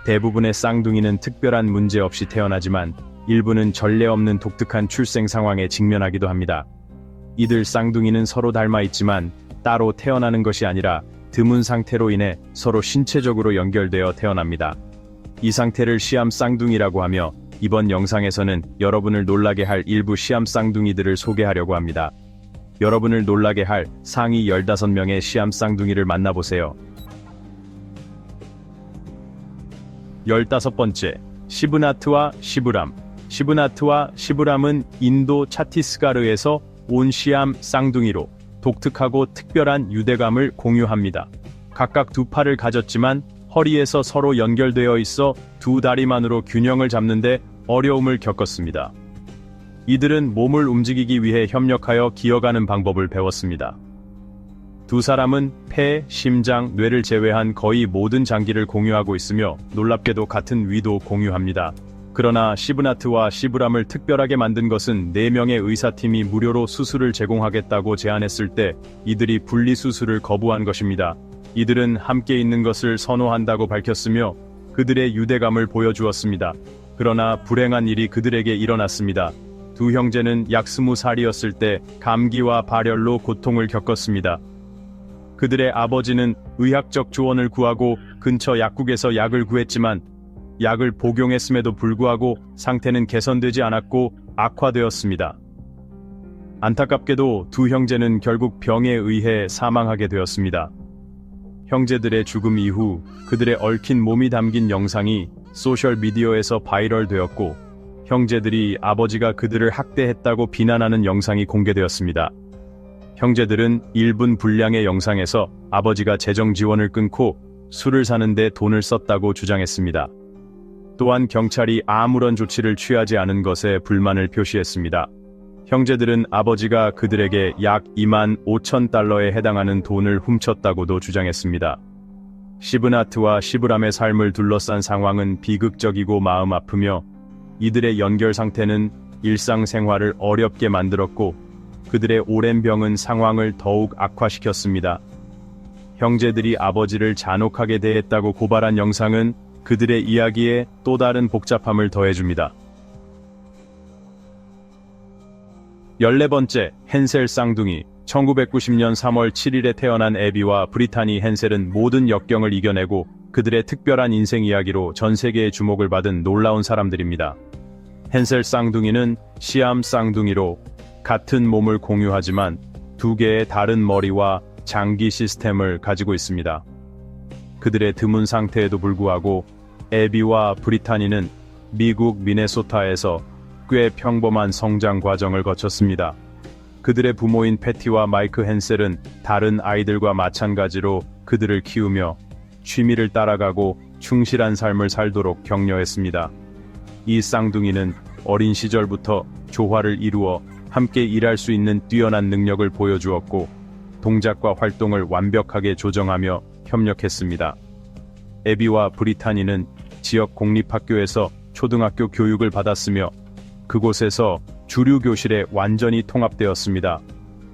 대부분의 쌍둥이는 특별한 문제 없이 태어나지만 일부는 전례 없는 독특한 출생 상황에 직면하기도 합니다. 이들 쌍둥이는 서로 닮아 있지만 따로 태어나는 것이 아니라 드문 상태로 인해 서로 신체적으로 연결되어 태어납니다. 이 상태를 시암 쌍둥이라고 하며 이번 영상에서는 여러분을 놀라게 할 일부 시암 쌍둥이들을 소개하려고 합니다. 여러분을 놀라게 할 상위 15명의 시암 쌍둥이를 만나보세요. 15번째, 시브나트와 시브람. 시브나트와 시브람은 인도 차티스가르에서 온 시암 쌍둥이로 독특하고 특별한 유대감을 공유합니다. 각각 두 팔을 가졌지만 허리에서 서로 연결되어 있어 두 다리만으로 균형을 잡는데 어려움을 겪었습니다. 이들은 몸을 움직이기 위해 협력하여 기어가는 방법을 배웠습니다. 두 사람은 폐, 심장, 뇌를 제외한 거의 모든 장기를 공유하고 있으며 놀랍게도 같은 위도 공유합니다. 그러나 시브나트와 시브람을 특별하게 만든 것은 4명의 의사팀이 무료로 수술을 제공하겠다고 제안했을 때 이들이 분리수술을 거부한 것입니다. 이들은 함께 있는 것을 선호한다고 밝혔으며 그들의 유대감을 보여주었습니다. 그러나 불행한 일이 그들에게 일어났습니다. 두 형제는 약 20살이었을 때 감기와 발열로 고통을 겪었습니다. 그들의 아버지는 의학적 조언을 구하고 근처 약국에서 약을 구했지만 약을 복용했음에도 불구하고 상태는 개선되지 않았고 악화되었습니다. 안타깝게도 두 형제는 결국 병에 의해 사망하게 되었습니다. 형제들의 죽음 이후 그들의 얽힌 몸이 담긴 영상이 소셜미디어에서 바이럴되었고 형제들이 아버지가 그들을 학대했다고 비난하는 영상이 공개되었습니다. 형제들은 1분 분량의 영상에서 아버지가 재정 지원을 끊고 술을 사는데 돈을 썼다고 주장했습니다. 또한 경찰이 아무런 조치를 취하지 않은 것에 불만을 표시했습니다. 형제들은 아버지가 그들에게 약 25,000달러에 해당하는 돈을 훔쳤다고도 주장했습니다. 시브나트와 시브람의 삶을 둘러싼 상황은 비극적이고 마음 아프며 이들의 연결 상태는 일상생활을 어렵게 만들었고 그들의 오랜 병은 상황을 더욱 악화시켰습니다. 형제들이 아버지를 잔혹하게 대했다고 고발한 영상은 그들의 이야기에 또 다른 복잡함을 더해줍니다. 14번째, 헨셀 쌍둥이. 1990년 3월 7일에 태어난 애비와 브리타니 헨셀은 모든 역경을 이겨내고 그들의 특별한 인생 이야기로 전 세계의 주목을 받은 놀라운 사람들입니다. 헨셀 쌍둥이는 시암 쌍둥이로 같은 몸을 공유하지만 두 개의 다른 머리와 장기 시스템을 가지고 있습니다. 그들의 드문 상태에도 불구하고 애비와 브리타니는 미국 미네소타에서 꽤 평범한 성장 과정을 거쳤습니다. 그들의 부모인 패티와 마이크 헨셀은 다른 아이들과 마찬가지로 그들을 키우며 취미를 따라가고 충실한 삶을 살도록 격려했습니다. 이 쌍둥이는 어린 시절부터 조화를 이루어 함께 일할 수 있는 뛰어난 능력을 보여주었고 동작과 활동을 완벽하게 조정하며 협력했습니다. 애비와 브리타니는 지역 공립학교에서 초등학교 교육을 받았으며 그곳에서 주류 교실에 완전히 통합되었습니다.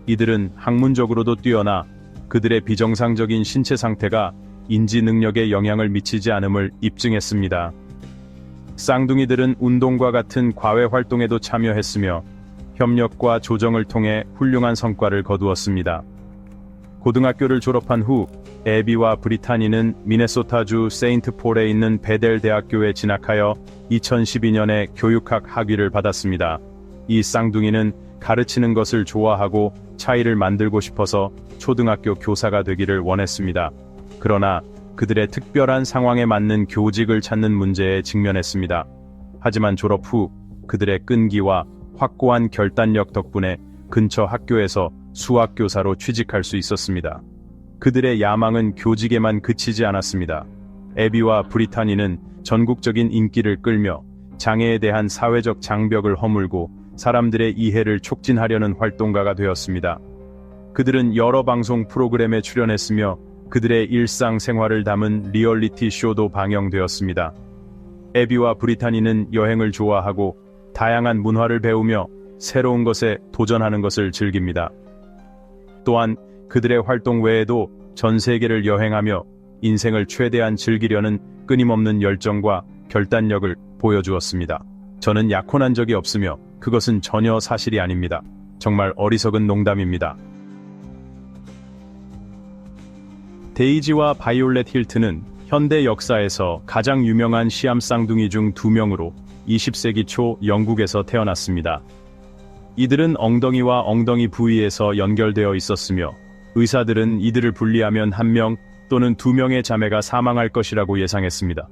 이들은 학문적으로도 뛰어나 그들의 비정상적인 신체 상태가 인지 능력에 영향을 미치지 않음을 입증했습니다. 쌍둥이들은 운동과 같은 과외 활동에도 참여했으며 협력과 조정을 통해 훌륭한 성과를 거두었습니다. 고등학교를 졸업한 후 애비와 브리타니는 미네소타주 세인트폴에 있는 베델 대학교에 진학하여 2012년에 교육학 학위를 받았습니다. 이 쌍둥이는 가르치는 것을 좋아하고 차이를 만들고 싶어서 초등학교 교사가 되기를 원했습니다. 그러나 그들의 특별한 상황에 맞는 교직을 찾는 문제에 직면했습니다. 하지만 졸업 후 그들의 끈기와 확고한 결단력 덕분에 근처 학교에서 수학교사로 취직할 수 있었습니다. 그들의 야망은 교직에만 그치지 않았습니다. 애비와 브리타니는 전국적인 인기를 끌며 장애에 대한 사회적 장벽을 허물고 사람들의 이해를 촉진하려는 활동가가 되었습니다. 그들은 여러 방송 프로그램에 출연했으며 그들의 일상생활을 담은 리얼리티 쇼도 방영되었습니다. 애비와 브리타니는 여행을 좋아하고 다양한 문화를 배우며 새로운 것에 도전하는 것을 즐깁니다. 또한 그들의 활동 외에도 전 세계를 여행하며 인생을 최대한 즐기려는 끊임없는 열정과 결단력을 보여주었습니다. 저는 약혼한 적이 없으며 그것은 전혀 사실이 아닙니다. 정말 어리석은 농담입니다. 데이지와 바이올렛 힐튼은 현대 역사에서 가장 유명한 시암 쌍둥이 중 2명으로 20세기 초 영국에서 태어났습니다. 이들은 엉덩이와 엉덩이 부위에서 연결되어 있었으며 의사들은 이들을 분리하면 1명 또는 2명의 자매가 사망할 것이라고 예상했습니다.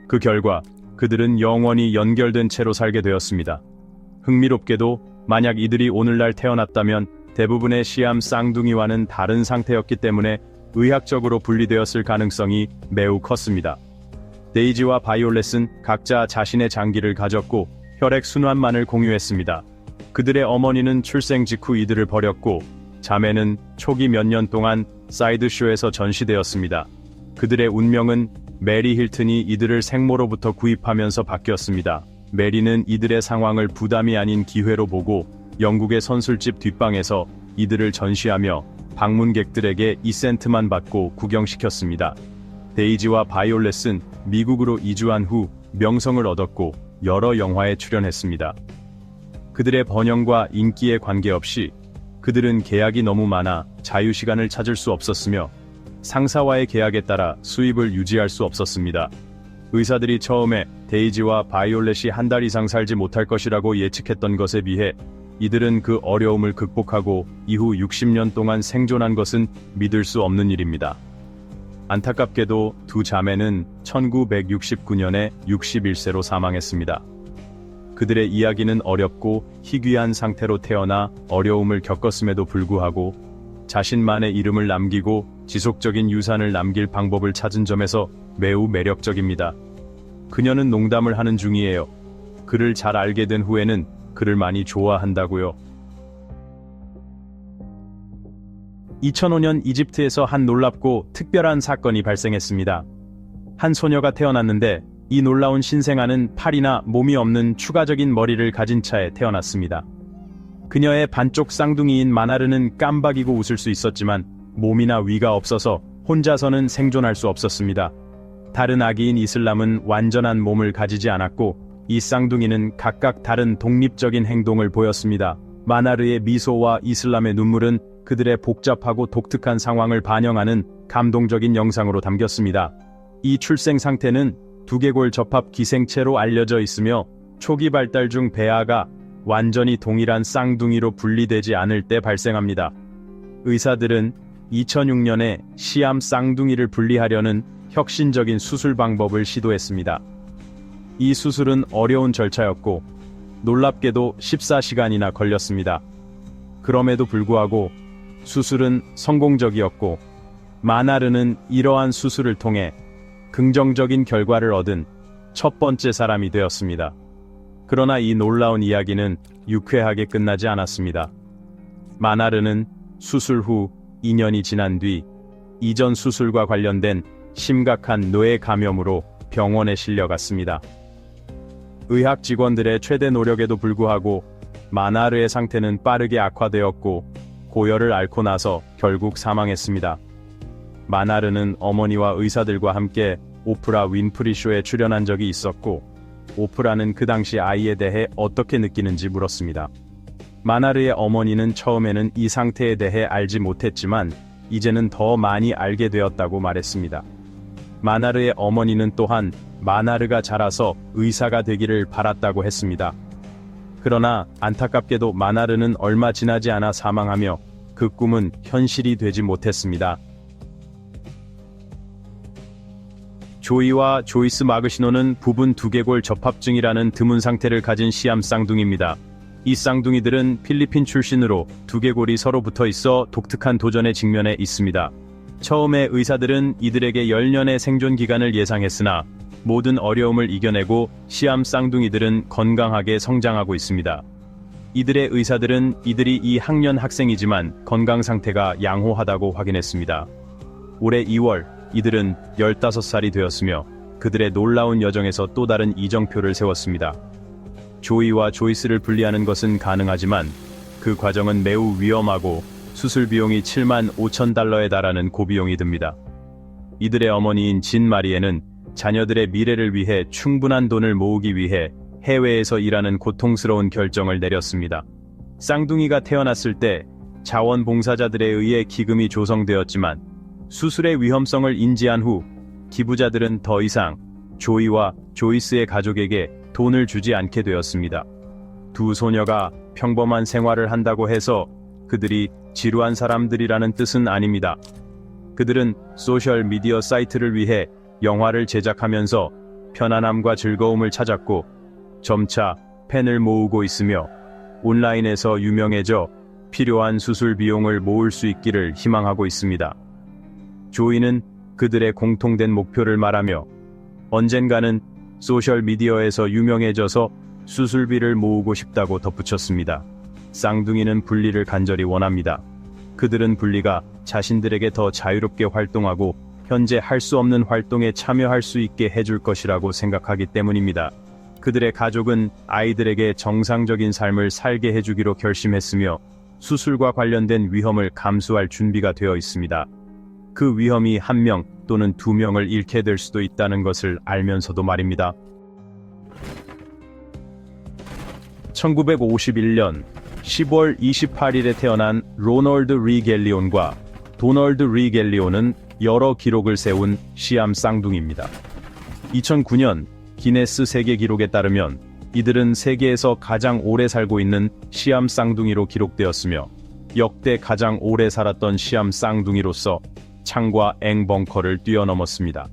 그 결과 그들은 영원히 연결된 채로 살게 되었습니다. 흥미롭게도 만약 이들이 오늘날 태어났다면 대부분의 시암 쌍둥이와는 다른 상태였기 때문에 의학적으로 분리되었을 가능성이 매우 컸습니다. 데이지와 바이올렛은 각자 자신의 장기를 가졌고 혈액순환만을 공유했습니다. 그들의 어머니는 출생 직후 이들을 버렸고 자매는 초기 몇 년 동안 사이드쇼에서 전시되었습니다. 그들의 운명은 메리 힐튼이 이들을 생모로부터 구입하면서 바뀌었습니다. 메리는 이들의 상황을 부담이 아닌 기회로 보고 영국의 선술집 뒷방에서 이들을 전시하며 방문객들에게 2센트만 받고 구경시켰습니다. 데이지와 바이올렛은 미국으로 이주한 후 명성을 얻었고 여러 영화에 출연했습니다. 그들의 번영과 인기에 관계없이 그들은 계약이 너무 많아 자유시간을 찾을 수 없었으며 상사와의 계약에 따라 수입을 유지할 수 없었습니다. 의사들이 처음에 데이지와 바이올렛이 한 달 이상 살지 못할 것이라고 예측했던 것에 비해 이들은 그 어려움을 극복하고 이후 60년 동안 생존한 것은 믿을 수 없는 일입니다. 안타깝게도 두 자매는 1969년에 61세로 사망했습니다. 그들의 이야기는 어렵고 희귀한 상태로 태어나 어려움을 겪었음에도 불구하고 자신만의 이름을 남기고 지속적인 유산을 남길 방법을 찾은 점에서 매우 매력적입니다. 그녀는 농담을 하는 중이에요. 그를 잘 알게 된 후에는 그를 많이 좋아한다고요. 2005년 이집트에서 한 놀랍고 특별한 사건이 발생했습니다. 한 소녀가 태어났는데 이 놀라운 신생아는 팔이나 몸이 없는 추가적인 머리를 가진 차에 태어났습니다. 그녀의 반쪽 쌍둥이인 마나르는 깜박이고 웃을 수 있었지만 몸이나 위가 없어서 혼자서는 생존할 수 없었습니다. 다른 아기인 이슬람은 완전한 몸을 가지지 않았고 이 쌍둥이는 각각 다른 독립적인 행동을 보였습니다. 마나르의 미소와 이슬람의 눈물은 그들의 복잡하고 독특한 상황을 반영하는 감동적인 영상으로 담겼습니다. 이 출생 상태는 두개골 접합 기생체로 알려져 있으며 초기 발달 중 배아가 완전히 동일한 쌍둥이로 분리되지 않을 때 발생합니다. 의사들은 2006년에 시암 쌍둥이를 분리하려는 혁신적인 수술 방법을 시도했습니다. 이 수술은 어려운 절차였고 놀랍게도 14시간이나 걸렸습니다. 그럼에도 불구하고 수술은 성공적이었고 마나르는 이러한 수술을 통해 긍정적인 결과를 얻은 첫 번째 사람이 되었습니다. 그러나 이 놀라운 이야기는 유쾌하게 끝나지 않았습니다. 마나르는 수술 후 2년이 지난 뒤 이전 수술과 관련된 심각한 뇌 감염으로 병원에 실려갔습니다. 의학 직원들의 최대 노력에도 불구하고 마나르의 상태는 빠르게 악화되었고 고열을 앓고 나서 결국 사망했습니다. 마나르는 어머니와 의사들과 함께 오프라 윈프리 쇼에 출연한 적이 있었고 오프라는 그 당시 아이에 대해 어떻게 느끼는지 물었습니다. 마나르의 어머니는 처음에는 이 상태에 대해 알지 못했지만 이제는 더 많이 알게 되었다고 말했습니다. 마나르의 어머니는 또한 마나르가 자라서 의사가 되기를 바랐다고 했습니다. 그러나 안타깝게도 마나르는 얼마 지나지 않아 사망하며 그 꿈은 현실이 되지 못했습니다. 조이와 조이스 마그시노는 부분 두개골 접합증이라는 드문 상태를 가진 시암 쌍둥이입니다. 이 쌍둥이들은 필리핀 출신으로 두개골이 서로 붙어 있어 독특한 도전에 직면해 있습니다. 처음에 의사들은 이들에게 10년의 생존 기간을 예상했으나 모든 어려움을 이겨내고 시암 쌍둥이들은 건강하게 성장하고 있습니다. 이들의 의사들은 이들이 2학년 학생이지만 건강 상태가 양호하다고 확인했습니다. 올해 2월 이들은 15살이 되었으며 그들의 놀라운 여정에서 또 다른 이정표를 세웠습니다. 조이와 조이스를 분리하는 것은 가능하지만 그 과정은 매우 위험하고 수술 비용이 7만 5천 달러에 달하는 고비용이 듭니다. 이들의 어머니인 진 마리에는 자녀들의 미래를 위해 충분한 돈을 모으기 위해 해외에서 일하는 고통스러운 결정을 내렸습니다. 쌍둥이가 태어났을 때 자원봉사자들에 의해 기금이 조성되었지만 수술의 위험성을 인지한 후 기부자들은 더 이상 조이와 조이스의 가족에게 돈을 주지 않게 되었습니다. 두 소녀가 평범한 생활을 한다고 해서 그들이 지루한 사람들이라는 뜻은 아닙니다. 그들은 소셜미디어 사이트를 위해 영화를 제작하면서 편안함과 즐거움을 찾았고 점차 팬을 모으고 있으며 온라인에서 유명해져 필요한 수술 비용을 모을 수 있기를 희망하고 있습니다. 조이는 그들의 공통된 목표를 말하며 언젠가는 소셜미디어에서 유명해져서 수술비를 모으고 싶다고 덧붙였습니다. 쌍둥이는 분리를 간절히 원합니다. 그들은 분리가 자신들에게 더 자유롭게 활동하고 현재 할 수 없는 활동에 참여할 수 있게 해줄 것이라고 생각하기 때문입니다. 그들의 가족은 아이들에게 정상적인 삶을 살게 해주기로 결심했으며 수술과 관련된 위험을 감수할 준비가 되어 있습니다. 그 위험이 1명 또는 2명을 잃게 될 수도 있다는 것을 알면서도 말입니다. 1951년 10월 28일에 태어난 로널드 리겔리온과 도널드 리겔리온은 여러 기록을 세운 시암 쌍둥이입니다. 2009년 기네스 세계 기록에 따르면 이들은 세계에서 가장 오래 살고 있는 시암 쌍둥이로 기록되었으며 역대 가장 오래 살았던 시암 쌍둥이로서 창과 앵벙커를 뛰어넘었습니다.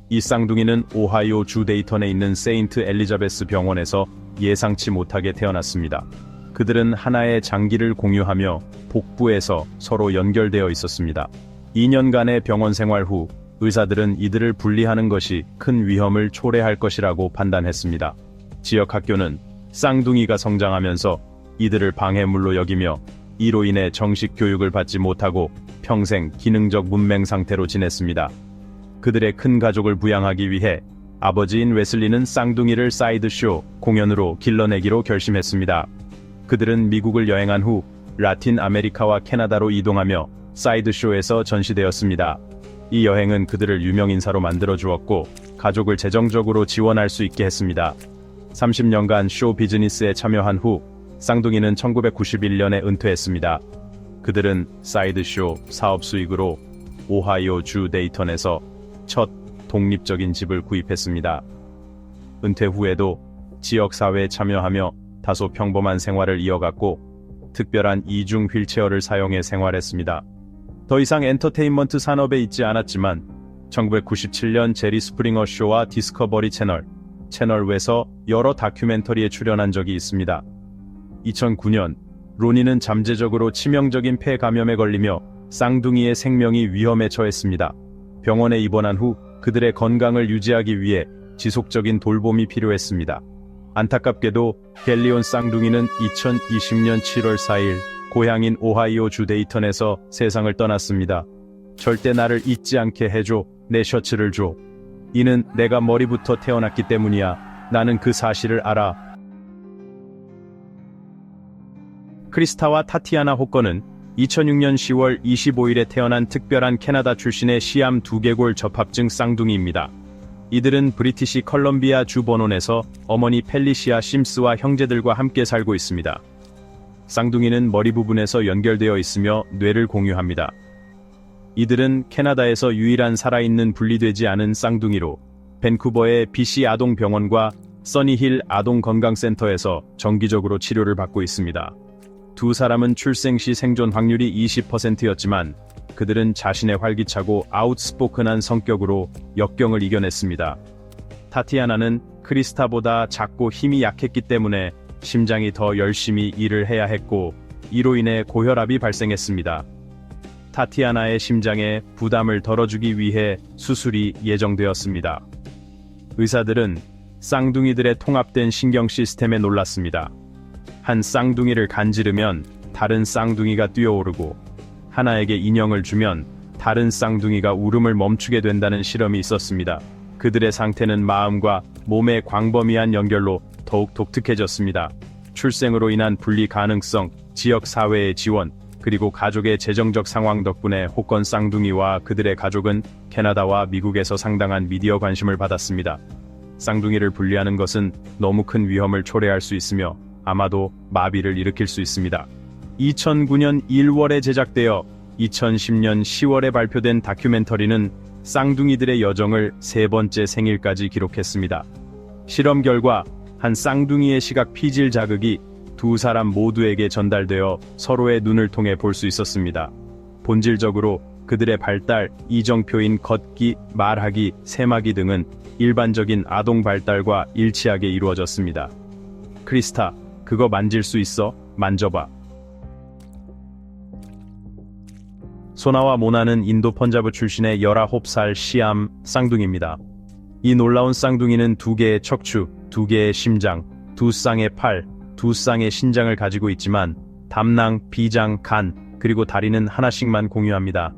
이 쌍둥이는 오하이오 주 데이턴에 있는 세인트 엘리자베스 병원에서 예상치 못하게 태어났습니다. 그들은 하나의 장기를 공유하며 복부에서 서로 연결되어 있었습니다. 2년간의 병원 생활 후 의사들은 이들을 분리하는 것이 큰 위험을 초래할 것이라고 판단했습니다. 지역 학교는 쌍둥이가 성장하면서 이들을 방해물로 여기며 이로 인해 정식 교육을 받지 못하고 평생 기능적 문맹 상태로 지냈습니다. 그들의 큰 가족을 부양하기 위해 아버지인 웨슬리는 쌍둥이를 사이드쇼 공연으로 길러내기로 결심했습니다. 그들은 미국을 여행한 후 라틴 아메리카와 캐나다로 이동하며 사이드쇼에서 전시되었습니다. 이 여행은 그들을 유명인사로 만들어 주었고 가족을 재정적으로 지원할 수 있게 했습니다. 30년간 쇼 비즈니스에 참여한 후 쌍둥이는 1991년에 은퇴했습니다. 그들은 사이드쇼 사업 수익으로 오하이오 주 데이턴에서 첫 독립적인 집을 구입했습니다. 은퇴 후에도 지역사회에 참여하며 다소 평범한 생활을 이어갔고 특별한 이중 휠체어를 사용해 생활했습니다. 더 이상 엔터테인먼트 산업에 있지 않았지만 1997년 제리 스프링어 쇼와 디스커버리 채널 외에서 여러 다큐멘터리에 출연한 적이 있습니다. 2009년 로니는 잠재적으로 치명적인 폐 감염에 걸리며 쌍둥이의 생명이 위험에 처했습니다. 병원에 입원한 후 그들의 건강을 유지하기 위해 지속적인 돌봄이 필요했습니다. 안타깝게도 갤리온 쌍둥이는 2020년 7월 4일 고향인 오하이오 주 데이턴에서 세상을 떠났습니다. 절대 나를 잊지 않게 해줘. 내 셔츠를 줘. 이는 내가 머리부터 태어났기 때문이야. 나는 그 사실을 알아. 크리스타와 타티아나 호커는 2006년 10월 25일에 태어난 특별한 캐나다 출신의 시암 두개골 접합증 쌍둥이입니다. 이들은 브리티시 컬럼비아 주 버논에서 어머니 펠리시아 심스와 형제들과 함께 살고 있습니다. 쌍둥이는 머리 부분에서 연결되어 있으며 뇌를 공유합니다. 이들은 캐나다에서 유일한 살아있는 분리되지 않은 쌍둥이로 밴쿠버의 BC 아동병원과 써니힐 아동건강센터에서 정기적으로 치료를 받고 있습니다. 두 사람은 출생 시 생존 확률이 20%였지만 그들은 자신의 활기차고 아웃스포큰한 성격으로 역경을 이겨냈습니다. 타티아나는 크리스타보다 작고 힘이 약했기 때문에 심장이 더 열심히 일을 해야 했고 이로 인해 고혈압이 발생했습니다. 타티아나의 심장에 부담을 덜어주기 위해 수술이 예정되었습니다. 의사들은 쌍둥이들의 통합된 신경 시스템에 놀랐습니다. 한 쌍둥이를 간지르면 다른 쌍둥이가 뛰어오르고 하나에게 인형을 주면 다른 쌍둥이가 울음을 멈추게 된다는 실험이 있었습니다. 그들의 상태는 마음과 몸의 광범위한 연결로 더욱 독특해졌습니다. 출생으로 인한 분리 가능성, 지역 사회의 지원, 그리고 가족의 재정적 상황 덕분에 호건 쌍둥이와 그들의 가족은 캐나다와 미국에서 상당한 미디어 관심을 받았습니다. 쌍둥이를 분리하는 것은 너무 큰 위험을 초래할 수 있으며 아마도 마비를 일으킬 수 있습니다. 2009년 1월에 제작되어 2010년 10월에 발표된 다큐멘터리는 쌍둥이들의 여정을 세 번째 생일까지 기록했습니다. 실험 결과 한 쌍둥이의 시각 피질 자극이 두 사람 모두에게 전달되어 서로의 눈을 통해 볼 수 있었습니다. 본질적으로 그들의 발달, 이정표인 걷기, 말하기, 세마기 등은 일반적인 아동 발달과 일치하게 이루어졌습니다. 크리스타, 그거 만질 수 있어? 만져봐. 소나와 모나는 인도 펀자브 출신의 19살 시암 쌍둥이입니다. 이 놀라운 쌍둥이는 두 개의 척추, 두 개의 심장, 두 쌍의 팔, 두 쌍의 신장을 가지고 있지만 담낭, 비장, 간, 그리고 다리는 하나씩만 공유합니다.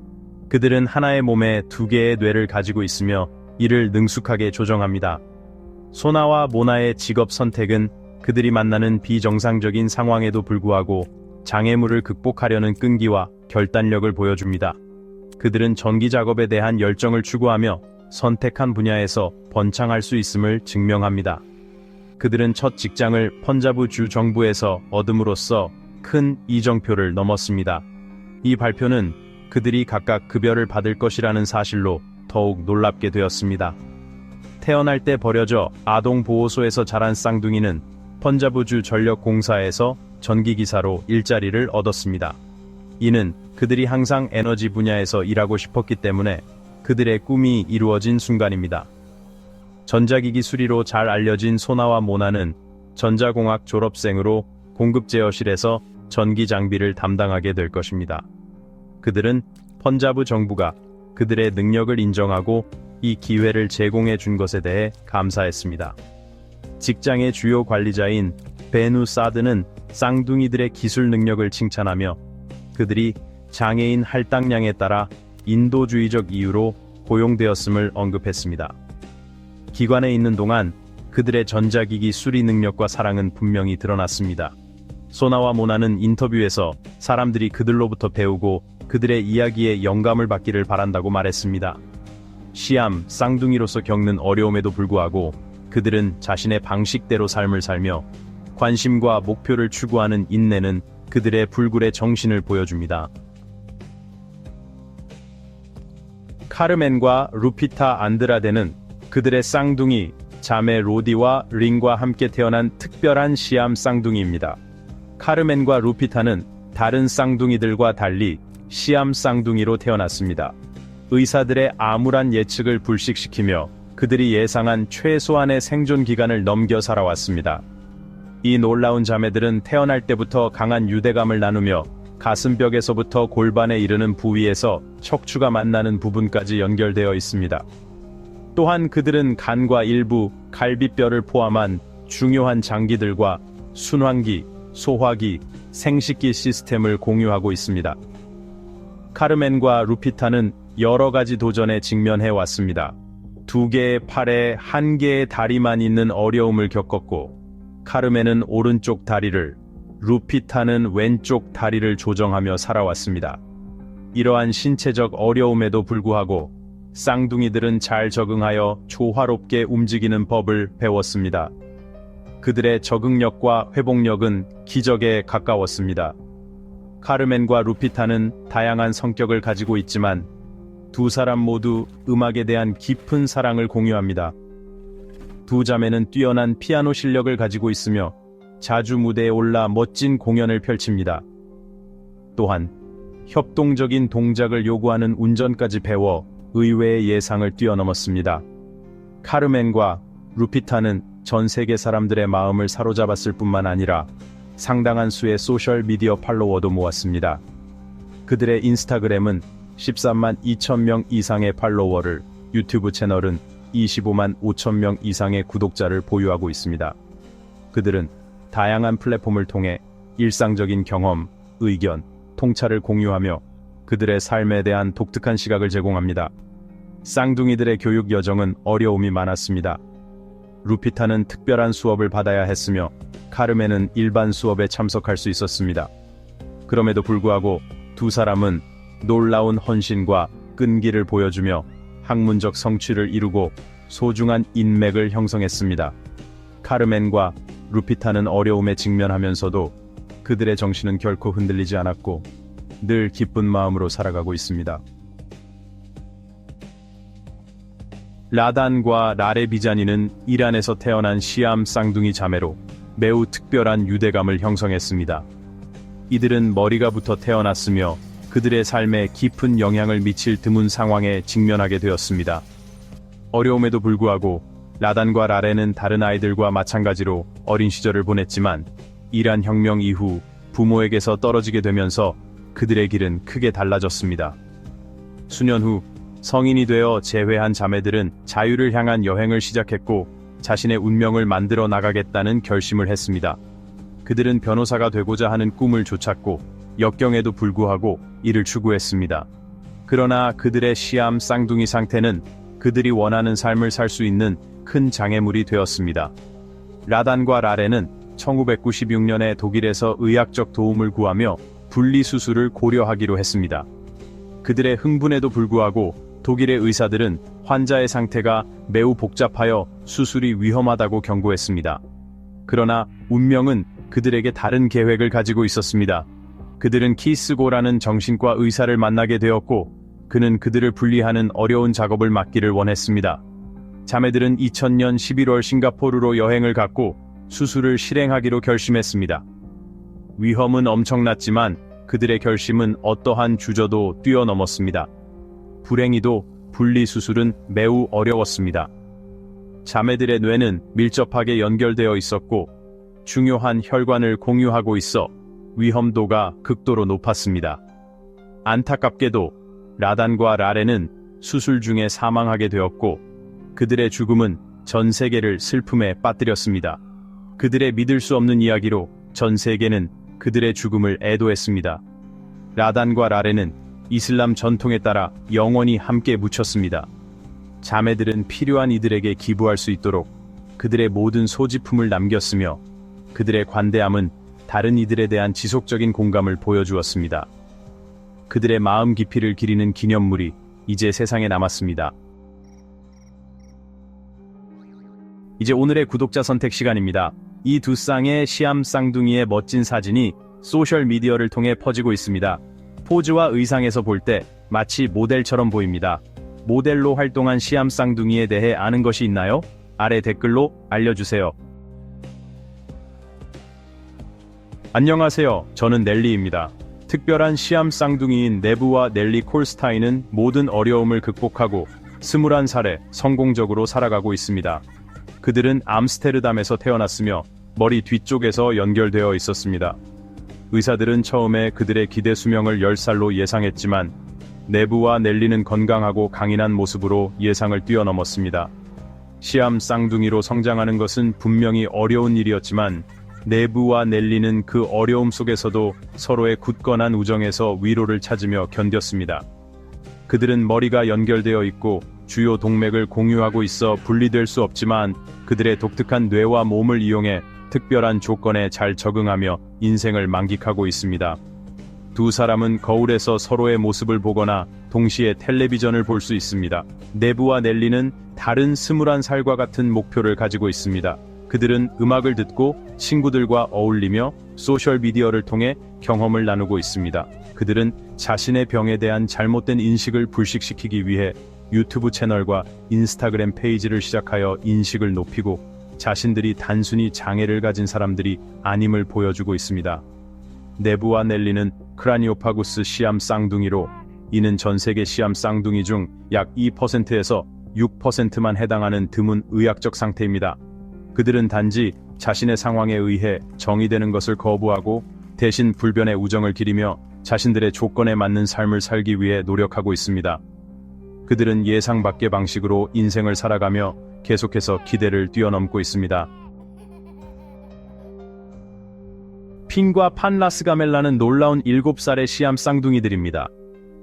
그들은 하나의 몸에 두 개의 뇌를 가지고 있으며 이를 능숙하게 조정합니다. 소나와 모나의 직업 선택은 그들이 만나는 비정상적인 상황에도 불구하고 장애물을 극복하려는 끈기와 결단력을 보여줍니다. 그들은 전기 작업에 대한 열정을 추구하며 선택한 분야에서 번창할 수 있음을 증명합니다. 그들은 첫 직장을 펀자브 주 정부에서 얻음으로써 큰 이정표를 넘었습니다. 이 발표는 그들이 각각 급여를 받을 것이라는 사실로 더욱 놀랍게 되었습니다. 태어날 때 버려져 아동보호소에서 자란 쌍둥이는 펀자브주 전력공사에서 전기기사로 일자리를 얻었습니다. 이는 그들이 항상 에너지 분야에서 일하고 싶었기 때문에 그들의 꿈이 이루어진 순간입니다. 전자기기 수리로 잘 알려진 소나와 모나는 전자공학 졸업생으로 공급 제어실에서 전기 장비를 담당하게 될 것입니다. 그들은 펀자브 정부가 그들의 능력을 인정하고 이 기회를 제공해 준 것에 대해 감사했습니다. 직장의 주요 관리자인 베누 사드는 쌍둥이들의 기술 능력을 칭찬하며 그들이 장애인 할당량에 따라 인도주의적 이유로 고용되었음을 언급했습니다. 기관에 있는 동안 그들의 전자기기 수리 능력과 사랑은 분명히 드러났습니다. 소나와 모나는 인터뷰에서 사람들이 그들로부터 배우고 그들의 이야기에 영감을 받기를 바란다고 말했습니다. 시암, 쌍둥이로서 겪는 어려움에도 불구하고 그들은 자신의 방식대로 삶을 살며 관심과 목표를 추구하는 인내는 그들의 불굴의 정신을 보여줍니다. 카르멘과 루피타 안드라데는 그들의 쌍둥이, 자매 로디와 링과 함께 태어난 특별한 시암 쌍둥이입니다. 카르멘과 루피타는 다른 쌍둥이들과 달리 시암 쌍둥이로 태어났습니다. 의사들의 암울한 예측을 불식시키며 그들이 예상한 최소한의 생존 기간을 넘겨 살아왔습니다. 이 놀라운 자매들은 태어날 때부터 강한 유대감을 나누며 가슴벽에서부터 골반에 이르는 부위에서 척추가 만나는 부분까지 연결되어 있습니다. 또한 그들은 간과 일부 갈비뼈를 포함한 중요한 장기들과 순환기, 소화기, 생식기 시스템을 공유하고 있습니다. 카르멘과 루피타는 여러 가지 도전에 직면해 왔습니다. 두 개의 팔에 한 개의 다리만 있는 어려움을 겪었고, 카르멘은 오른쪽 다리를, 루피타는 왼쪽 다리를 조정하며 살아왔습니다. 이러한 신체적 어려움에도 불구하고 쌍둥이들은 잘 적응하여 조화롭게 움직이는 법을 배웠습니다. 그들의 적응력과 회복력은 기적에 가까웠습니다. 카르멘과 루피타는 다양한 성격을 가지고 있지만 두 사람 모두 음악에 대한 깊은 사랑을 공유합니다. 두 자매는 뛰어난 피아노 실력을 가지고 있으며 자주 무대에 올라 멋진 공연을 펼칩니다. 또한 협동적인 동작을 요구하는 운전까지 배워 의외의 예상을 뛰어넘었습니다. 카르멘과 루피타는 전 세계 사람들의 마음을 사로잡았을 뿐만 아니라 상당한 수의 소셜 미디어 팔로워도 모았습니다. 그들의 인스타그램은 13만 2천 명 이상의 팔로워를, 유튜브 채널은 25만 5천 명 이상의 구독자를 보유하고 있습니다. 그들은 다양한 플랫폼을 통해 일상적인 경험, 의견, 통찰을 공유하며 그들의 삶에 대한 독특한 시각을 제공합니다. 쌍둥이들의 교육 여정은 어려움이 많았습니다. 루피타는 특별한 수업을 받아야 했으며 카르멘은 일반 수업에 참석할 수 있었습니다. 그럼에도 불구하고 두 사람은 놀라운 헌신과 끈기를 보여주며 학문적 성취를 이루고 소중한 인맥을 형성했습니다. 카르멘과 루피타는 어려움에 직면하면서도 그들의 정신은 결코 흔들리지 않았고 늘 기쁜 마음으로 살아가고 있습니다. 라단과 라레비자니는 이란에서 태어난 시암 쌍둥이 자매로 매우 특별한 유대감을 형성했습니다. 이들은 머리가부터 태어났으며 그들의 삶에 깊은 영향을 미칠 드문 상황에 직면하게 되었습니다. 어려움에도 불구하고 라단과 라레는 다른 아이들과 마찬가지로 어린 시절을 보냈지만 이란 혁명 이후 부모에게서 떨어지게 되면서 그들의 길은 크게 달라졌습니다. 수년 후 성인이 되어 재회한 자매들은 자유를 향한 여행을 시작했고 자신의 운명을 만들어 나가겠다는 결심을 했습니다. 그들은 변호사가 되고자 하는 꿈을 쫓았고 역경에도 불구하고 이를 추구했습니다. 그러나 그들의 시암 쌍둥이 상태는 그들이 원하는 삶을 살 수 있는 큰 장애물이 되었습니다. 라단과 라레는 1996년에 독일에서 의학적 도움을 구하며 분리수술을 고려하기로 했습니다. 그들의 흥분에도 불구하고 독일의 의사들은 환자의 상태가 매우 복잡하여 수술이 위험하다고 경고했습니다. 그러나 운명은 그들에게 다른 계획을 가지고 있었습니다. 그들은 키스고라는 정신과 의사를 만나게 되었고 그는 그들을 분리하는 어려운 작업을 맡기를 원했습니다. 자매들은 2000년 11월 싱가포르로 여행을 갔고 수술을 실행하기로 결심했습니다. 위험은 엄청났지만 그들의 결심은 어떠한 주저도 뛰어넘었습니다. 불행히도 분리수술은 매우 어려웠습니다. 자매들의 뇌는 밀접하게 연결되어 있었고 중요한 혈관을 공유하고 있어 위험도가 극도로 높았습니다. 안타깝게도 라단과 라레는 수술 중에 사망하게 되었고 그들의 죽음은 전 세계를 슬픔에 빠뜨렸습니다. 그들의 믿을 수 없는 이야기로 전 세계는 그들의 죽음을 애도했습니다. 라단과 라레는 이슬람 전통에 따라 영원히 함께 묻혔습니다. 자매들은 필요한 이들에게 기부할 수 있도록 그들의 모든 소지품을 남겼으며 그들의 관대함은 다른 이들에 대한 지속적인 공감을 보여주었습니다. 그들의 마음 깊이를 기리는 기념물이 이제 세상에 남았습니다. 이제 오늘의 구독자 선택 시간입니다. 이 두 쌍의 시암 쌍둥이의 멋진 사진이 소셜미디어를 통해 퍼지고 있습니다. 포즈와 의상에서 볼 때 마치 모델처럼 보입니다. 모델로 활동한 시암 쌍둥이에 대해 아는 것이 있나요? 아래 댓글로 알려주세요. 안녕하세요. 저는 넬리입니다. 특별한 시암 쌍둥이인 네브와 넬리 콜스타인은 모든 어려움을 극복하고 21살에 성공적으로 살아가고 있습니다. 그들은 암스테르담에서 태어났으며 머리 뒤쪽에서 연결되어 있었습니다. 의사들은 처음에 그들의 기대 수명을 10살로 예상했지만 네브와 넬리는 건강하고 강인한 모습으로 예상을 뛰어넘었습니다. 시암 쌍둥이로 성장하는 것은 분명히 어려운 일이었지만 네브와 넬리는 그 어려움 속에서도 서로의 굳건한 우정에서 위로를 찾으며 견뎠습니다. 그들은 머리가 연결되어 있고 주요 동맥을 공유하고 있어 분리될 수 없지만 그들의 독특한 뇌와 몸을 이용해 특별한 조건에 잘 적응하며 인생을 만끽하고 있습니다. 두 사람은 거울에서 서로의 모습을 보거나 동시에 텔레비전을 볼 수 있습니다. 네브와 넬리는 다른 21살과 같은 목표를 가지고 있습니다. 그들은 음악을 듣고 친구들과 어울리며 소셜미디어를 통해 경험을 나누고 있습니다. 그들은 자신의 병에 대한 잘못된 인식을 불식시키기 위해 유튜브 채널과 인스타그램 페이지를 시작하여 인식을 높이고 자신들이 단순히 장애를 가진 사람들이 아님을 보여주고 있습니다. 네브와 넬리는 크라니오파구스 시암 쌍둥이로 이는 전 세계 시암 쌍둥이 중 약 2%에서 6%만 해당하는 드문 의학적 상태입니다. 그들은 단지 자신의 상황에 의해 정의되는 것을 거부하고 대신 불변의 우정을 기리며 자신들의 조건에 맞는 삶을 살기 위해 노력하고 있습니다. 그들은 예상 밖의 방식으로 인생을 살아가며 계속해서 기대를 뛰어넘고 있습니다. 핀과 판라스가멜라는 놀라운 7살의 시암 쌍둥이들입니다.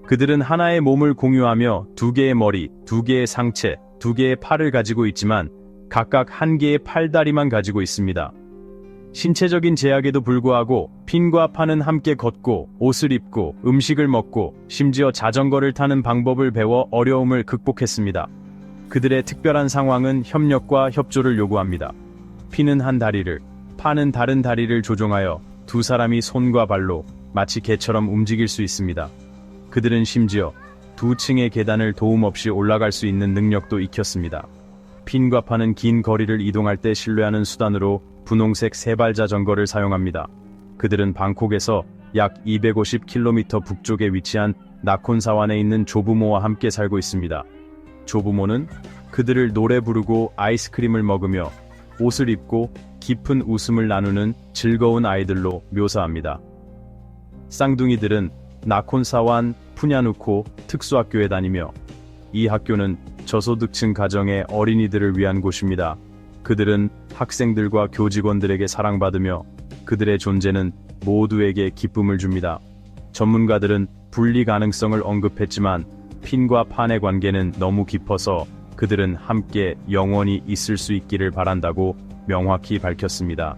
그들은 하나의 몸을 공유하며 2개의 머리, 2개의 상체, 2개의 팔을 가지고 있지만 각각 1개의 팔다리만 가지고 있습니다. 신체적인 제약에도 불구하고 핀과 판은 함께 걷고 옷을 입고 음식을 먹고 심지어 자전거를 타는 방법을 배워 어려움을 극복했습니다. 그들의 특별한 상황은 협력과 협조를 요구합니다. 핀은 한 다리를, 판은 다른 다리를 조종하여 두 사람이 손과 발로 마치 개처럼 움직일 수 있습니다. 그들은 심지어 두 층의 계단을 도움 없이 올라갈 수 있는 능력도 익혔습니다. 핀과 판은 긴 거리를 이동할 때 신뢰하는 수단으로 분홍색 세발 자전거를 사용합니다. 그들은 방콕에서 약 250km 북쪽에 위치한 나콘사완에 있는 조부모와 함께 살고 있습니다. 조부모는 그들을 노래 부르고 아이스크림을 먹으며 옷을 입고 깊은 웃음을 나누는 즐거운 아이들로 묘사합니다. 쌍둥이들은 나콘사완 푸냐누코 특수학교에 다니며 이 학교는 저소득층 가정의 어린이들을 위한 곳입니다. 그들은 학생들과 교직원들에게 사랑받으며 그들의 존재는 모두에게 기쁨을 줍니다. 전문가들은 분리 가능성을 언급했지만 핀과 판의 관계는 너무 깊어서 그들은 함께 영원히 있을 수 있기를 바란다고 명확히 밝혔습니다.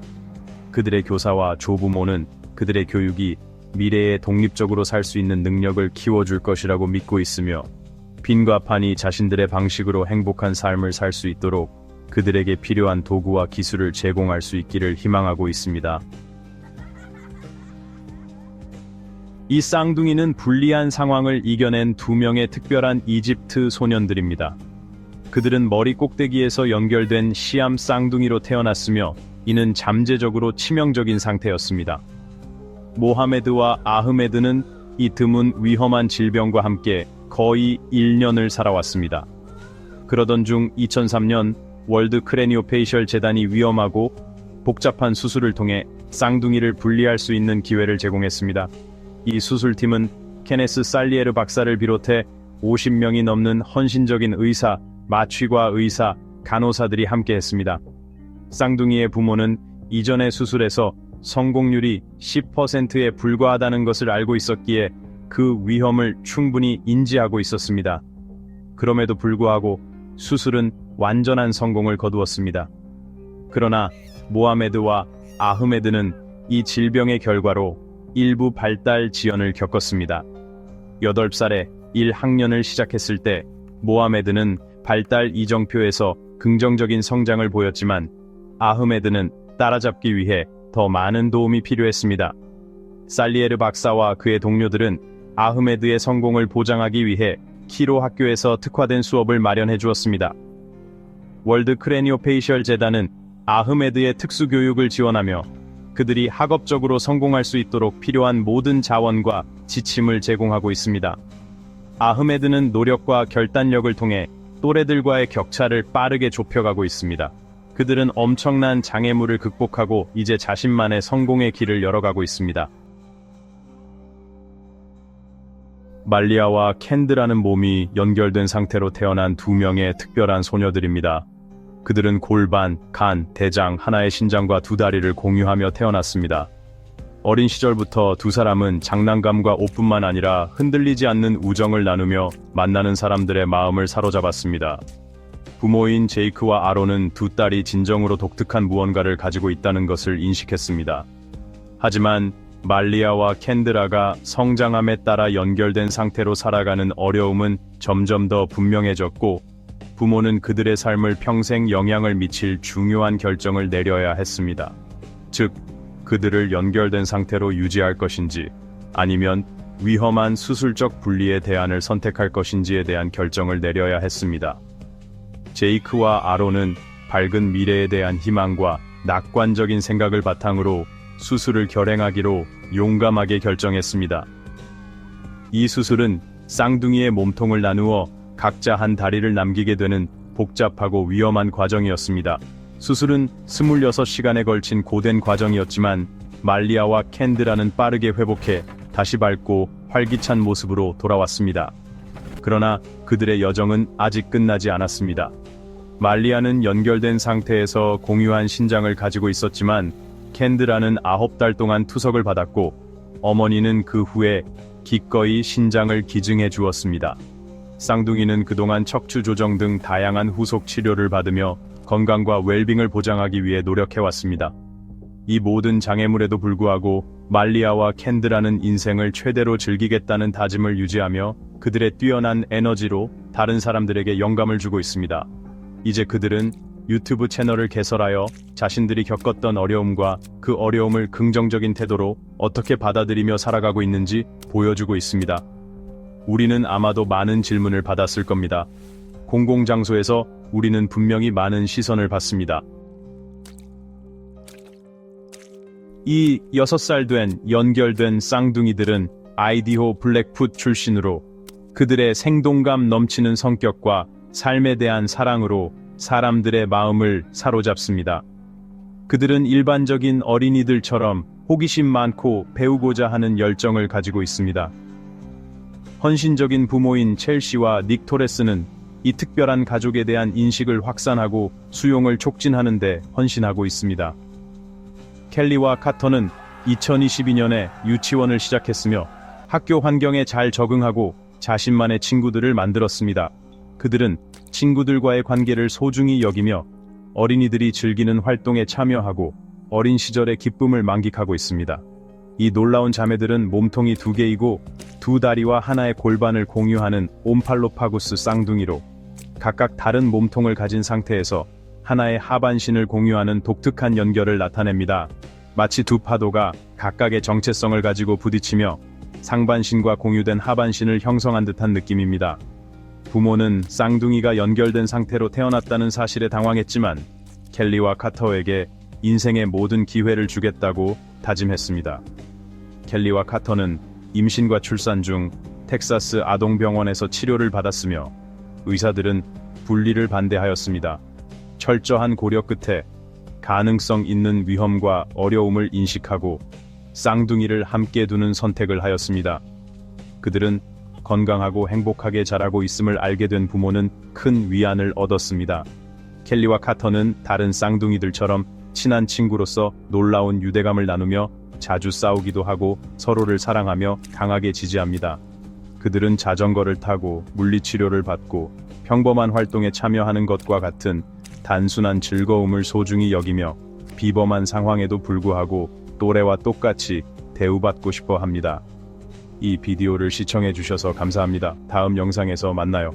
그들의 교사와 조부모는 그들의 교육이 미래에 독립적으로 살 수 있는 능력을 키워줄 것이라고 믿고 있으며 핀과 판이 자신들의 방식으로 행복한 삶을 살 수 있도록 그들에게 필요한 도구와 기술을 제공할 수 있기를 희망하고 있습니다. 이 쌍둥이는 불리한 상황을 이겨낸 두 명의 특별한 이집트 소년들입니다. 그들은 머리 꼭대기에서 연결된 시암 쌍둥이로 태어났으며 이는 잠재적으로 치명적인 상태였습니다. 모하메드와 아흐메드는 이 드문 위험한 질병과 함께 거의 1년을 살아왔습니다. 그러던 중 2003년 월드 크레니오페이셜 재단이 위험하고 복잡한 수술을 통해 쌍둥이를 분리할 수 있는 기회를 제공했습니다. 이 수술팀은 케네스 살리에르 박사를 비롯해 50명이 넘는 헌신적인 의사, 마취과 의사, 간호사들이 함께했습니다. 쌍둥이의 부모는 이전의 수술에서 성공률이 10%에 불과하다는 것을 알고 있었기에 그 위험을 충분히 인지하고 있었습니다. 그럼에도 불구하고 수술은 완전한 성공을 거두었습니다. 그러나 모하메드와 아흐메드는 이 질병의 결과로 일부 발달 지연을 겪었습니다. 8살에 1학년을 시작했을 때 모하메드는 발달 이정표에서 긍정적인 성장을 보였지만 아흐메드는 따라잡기 위해 더 많은 도움이 필요했습니다. 살리에르 박사와 그의 동료들은 아흐메드의 성공을 보장하기 위해 키로 학교에서 특화된 수업을 마련해 주었습니다. 월드 크레니오페이셜 재단은 아흐메드의 특수교육을 지원하며 그들이 학업적으로 성공할 수 있도록 필요한 모든 자원과 지침을 제공하고 있습니다. 아흐메드는 노력과 결단력을 통해 또래들과의 격차를 빠르게 좁혀가고 있습니다. 그들은 엄청난 장애물을 극복하고 이제 자신만의 성공의 길을 열어가고 있습니다. 말리아와 캔드라는 몸이 연결된 상태로 태어난 두 명의 특별한 소녀들입니다. 그들은 골반, 간, 대장, 하나의 신장과 두 다리를 공유하며 태어났습니다. 어린 시절부터 두 사람은 장난감과 옷뿐만 아니라 흔들리지 않는 우정을 나누며 만나는 사람들의 마음을 사로잡았습니다. 부모인 제이크와 아론은 두 딸이 진정으로 독특한 무언가를 가지고 있다는 것을 인식했습니다. 하지만 말리아와 캔드라가 성장함에 따라 연결된 상태로 살아가는 어려움은 점점 더 분명해졌고 부모는 그들의 삶을 평생 영향을 미칠 중요한 결정을 내려야 했습니다. 즉, 그들을 연결된 상태로 유지할 것인지 아니면 위험한 수술적 분리의 대안을 선택할 것인지에 대한 결정을 내려야 했습니다. 제이크와 아론은 밝은 미래에 대한 희망과 낙관적인 생각을 바탕으로 수술을 결행하기로 용감하게 결정했습니다. 이 수술은 쌍둥이의 몸통을 나누어 각자 한 다리를 남기게 되는 복잡하고 위험한 과정이었습니다. 수술은 26시간에 걸친 고된 과정이었지만 말리아와 캔드라는 빠르게 회복해 다시 밝고 활기찬 모습으로 돌아왔습니다. 그러나 그들의 여정은 아직 끝나지 않았습니다. 말리아는 연결된 상태에서 공유한 신장을 가지고 있었지만 캔드라는 9달 동안 투석을 받았고 어머니는 그 후에 기꺼이 신장을 기증해 주었습니다. 쌍둥이는 그동안 척추 조정 등 다양한 후속 치료를 받으며 건강과 웰빙을 보장하기 위해 노력해왔습니다. 이 모든 장애물에도 불구하고 말리아와 캔드라는 인생을 최대로 즐기겠다는 다짐을 유지하며 그들의 뛰어난 에너지로 다른 사람들에게 영감을 주고 있습니다. 이제 그들은 유튜브 채널을 개설하여 자신들이 겪었던 어려움과 그 어려움을 긍정적인 태도로 어떻게 받아들이며 살아가고 있는지 보여주고 있습니다. 우리는 아마도 많은 질문을 받았을 겁니다. 공공장소에서 우리는 분명히 많은 시선을 받습니다. 이 6살 된 연결된 쌍둥이들은 아이디호 블랙풋 출신으로 그들의 생동감 넘치는 성격과 삶에 대한 사랑으로 사람들의 마음을 사로잡습니다. 그들은 일반적인 어린이들처럼 호기심 많고 배우고자 하는 열정을 가지고 있습니다. 헌신적인 부모인 첼시와 닉 토레스는 이 특별한 가족에 대한 인식을 확산하고 수용을 촉진하는 데 헌신하고 있습니다. 켈리와 카터는 2022년에 유치원을 시작했으며 학교 환경에 잘 적응하고 자신만의 친구들을 만들었습니다. 그들은 친구들과의 관계를 소중히 여기며 어린이들이 즐기는 활동에 참여하고 어린 시절의 기쁨을 만끽하고 있습니다. 이 놀라운 자매들은 몸통이 2개이고 2다리와 하나의 골반을 공유하는 옴팔로파구스 쌍둥이로 각각 다른 몸통을 가진 상태에서 하나의 하반신을 공유하는 독특한 연결을 나타냅니다. 마치 두 파도가 각각의 정체성을 가지고 부딪히며 상반신과 공유된 하반신을 형성한 듯한 느낌입니다. 부모는 쌍둥이가 연결된 상태로 태어났다는 사실에 당황했지만 켈리와 카터에게 인생의 모든 기회를 주겠다고 다짐했습니다. 켈리와 카터는 임신과 출산 중 텍사스 아동병원에서 치료를 받았으며 의사들은 분리를 반대하였습니다. 철저한 고려 끝에 가능성 있는 위험과 어려움을 인식하고 쌍둥이를 함께 두는 선택을 하였습니다. 그들은 건강하고 행복하게 자라고 있음을 알게 된 부모는 큰 위안을 얻었습니다. 켈리와 카터는 다른 쌍둥이들처럼 친한 친구로서 놀라운 유대감을 나누며 자주 싸우기도 하고 서로를 사랑하며 강하게 지지합니다. 그들은 자전거를 타고 물리치료를 받고 평범한 활동에 참여하는 것과 같은 단순한 즐거움을 소중히 여기며 비범한 상황에도 불구하고 또래와 똑같이 대우받고 싶어 합니다. 이 비디오를 시청해 주셔서 감사합니다. 다음 영상에서 만나요.